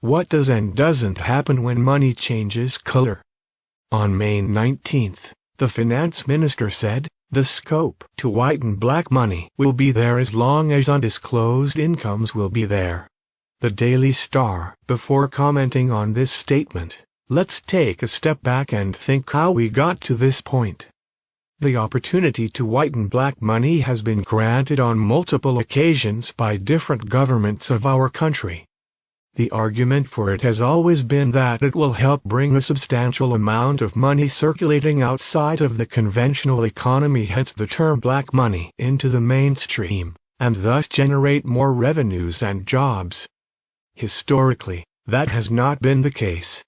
What does and doesn't happen when money changes color? On May 19, the finance minister said, the scope to whiten black money will be there as long as undisclosed incomes will be there. The Daily Star, before commenting on this statement, let's take a step back and think how we got to this point. The opportunity to whiten black money has been granted on multiple occasions by different governments of our country. The argument for it has always been that it will help bring a substantial amount of money circulating outside of the conventional economy, hence the term black money, into the mainstream, and thus generate more revenues and jobs. Historically, that has not been the case.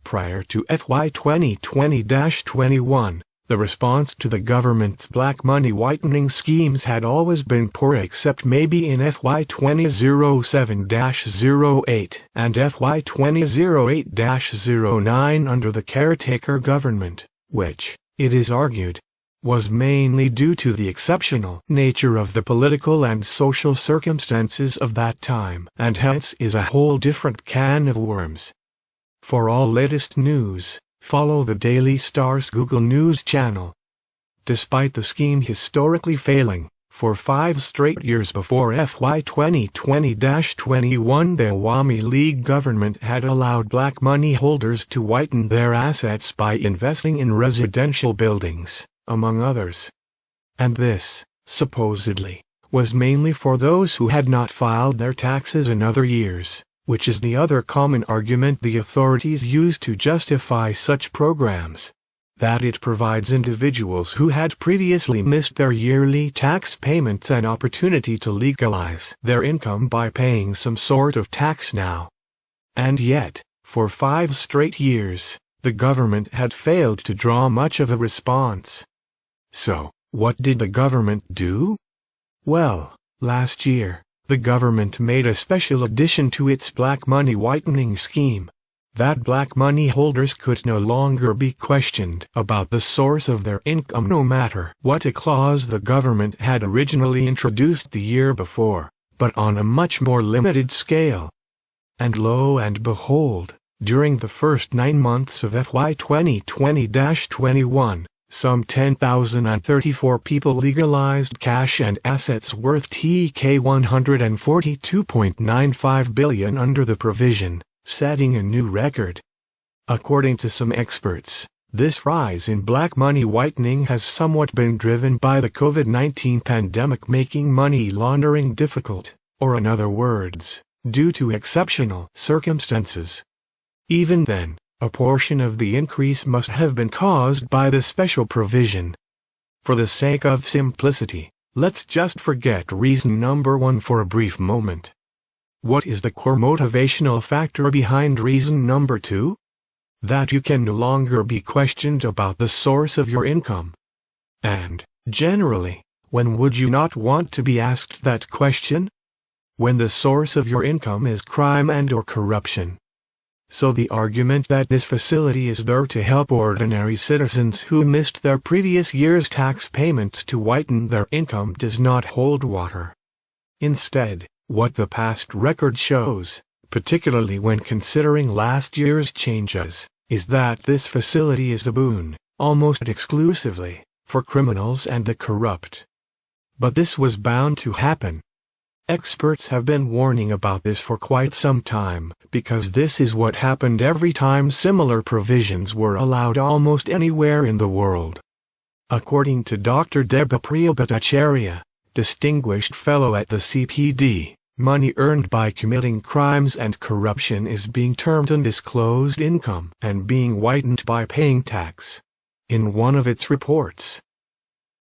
Prior to FY 2020-21, the response to the government's black money whitening schemes had always been poor, except maybe in FY 2007-08 and FY 2008-09 under the caretaker government, which, it is argued, was mainly due to the exceptional nature of the political and social circumstances of that time, and hence is a whole different can of worms. For all latest news, follow the Daily Star's Google News channel. Despite the scheme historically failing, for 5 straight years before FY 2020-21 the Awami League government had allowed black money holders to whiten their assets by investing in residential buildings, among others. And this, supposedly, was mainly for those who had not filed their taxes in other years, which is the other common argument the authorities use to justify such programs, that it provides individuals who had previously missed their yearly tax payments an opportunity to legalize their income by paying some sort of tax now. And yet, for 5 straight years, the government had failed to draw much of a response. So, what did the government do? Well, last year, the government made a special addition to its black money whitening scheme, that black money holders could no longer be questioned about the source of their income no matter what a clause the government had originally introduced the year before, but on a much more limited scale. And lo and behold, during the first 9 months of FY 2020-21, some 10,034 people legalized cash and assets worth TK 142.95 billion under the provision, setting a new record. According to some experts, this rise in black money whitening has somewhat been driven by the COVID-19 pandemic making money laundering difficult, or in other words, due to exceptional circumstances. Even then, a portion of the increase must have been caused by the special provision. For the sake of simplicity, let's just forget reason number 1 for a brief moment. What is the core motivational factor behind reason number 2? That you can no longer be questioned about the source of your income. And, generally, when would you not want to be asked that question? When the source of your income is crime and/or corruption. So the argument that this facility is there to help ordinary citizens who missed their previous year's tax payments to whiten their income does not hold water. Instead, what the past record shows, particularly when considering last year's changes, is that this facility is a boon, almost exclusively, for criminals and the corrupt. But this was bound to happen. Experts have been warning about this for quite some time, because this is what happened every time similar provisions were allowed almost anywhere in the world. According to Dr. Debapriya Bhattacharya, Distinguished Fellow at the CPD, money earned by committing crimes and corruption is being termed undisclosed income and being whitened by paying tax. In one of its reports,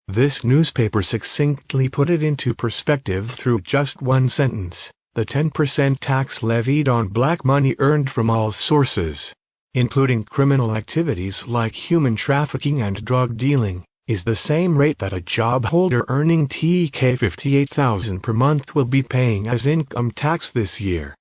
this newspaper succinctly put it into perspective through just one sentence: the 10% tax levied on black money earned from all sources, including criminal activities like human trafficking and drug dealing, is the same rate that a job holder earning TK 58,000 per month will be paying as income tax this year.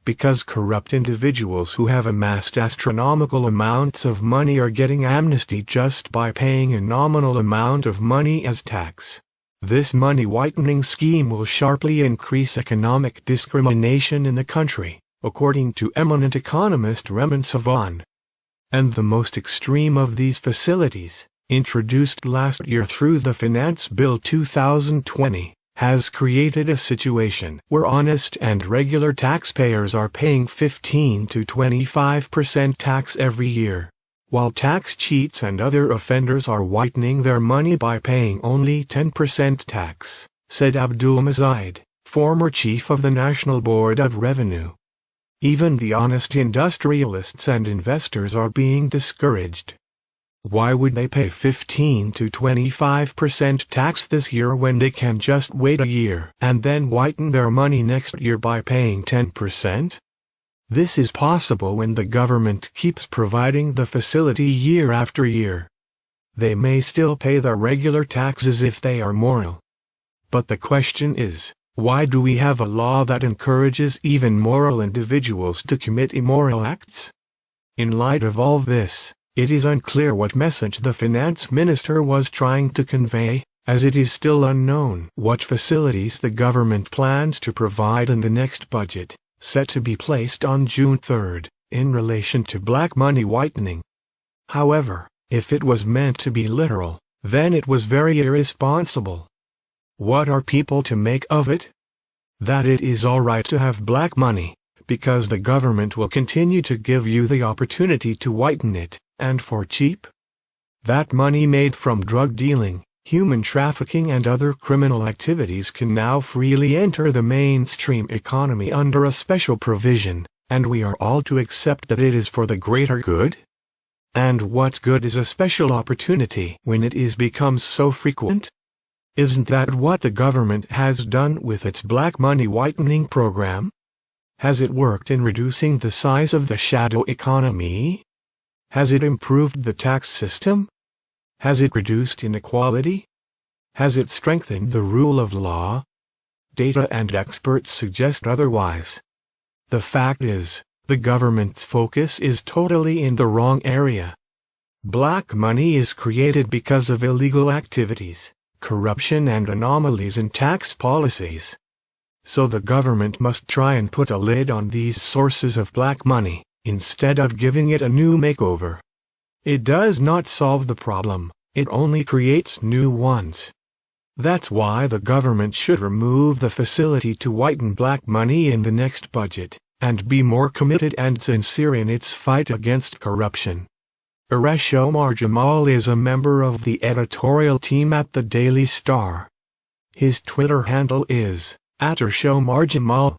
Because corrupt individuals who have amassed astronomical amounts of money are getting amnesty just by paying a nominal amount of money as tax. This money whitening scheme will sharply increase economic discrimination in the country, according to eminent economist Raymond Savon. And the most extreme of these facilities, introduced last year through the Finance Bill 2020, has created a situation where honest and regular taxpayers are paying 15 to 25% tax every year, while tax cheats and other offenders are whitening their money by paying only 10% tax, said Abdul Mazid, former chief of the National Board of Revenue. Even the honest industrialists and investors are being discouraged. Why would they pay 15 to 25% tax this year when they can just wait a year and then whiten their money next year by paying 10%? This is possible when the government keeps providing the facility year after year. They may still pay their regular taxes if they are moral. But the question is, why do we have a law that encourages even moral individuals to commit immoral acts? In light of all this, it is unclear what message the finance minister was trying to convey, as it is still unknown what facilities the government plans to provide in the next budget, set to be placed on June 3, in relation to black money whitening. However, if it was meant to be literal, then it was very irresponsible. What are people to make of it? That it is all right to have black money, because the government will continue to give you the opportunity to whiten it, and for cheap? That money made from drug dealing, human trafficking and other criminal activities can now freely enter the mainstream economy under a special provision, and we are all to accept that it is for the greater good? And what good is a special opportunity when it becomes so frequent? Isn't that what the government has done with its black money whitening program? Has it worked in reducing the size of the shadow economy? Has it improved the tax system? Has it reduced inequality? Has it strengthened the rule of law? Data and experts suggest otherwise. The fact is, the government's focus is totally in the wrong area. Black money is created because of illegal activities, corruption and anomalies in tax policies. So the government must try and put a lid on these sources of black money, instead of giving it a new makeover. It does not solve the problem, it only creates new ones. That's why the government should remove the facility to whiten black money in the next budget, and be more committed and sincere in its fight against corruption. Arash Omar Jamal is a member of the editorial team at the Daily Star. His Twitter handle is @ArashOmarJamal.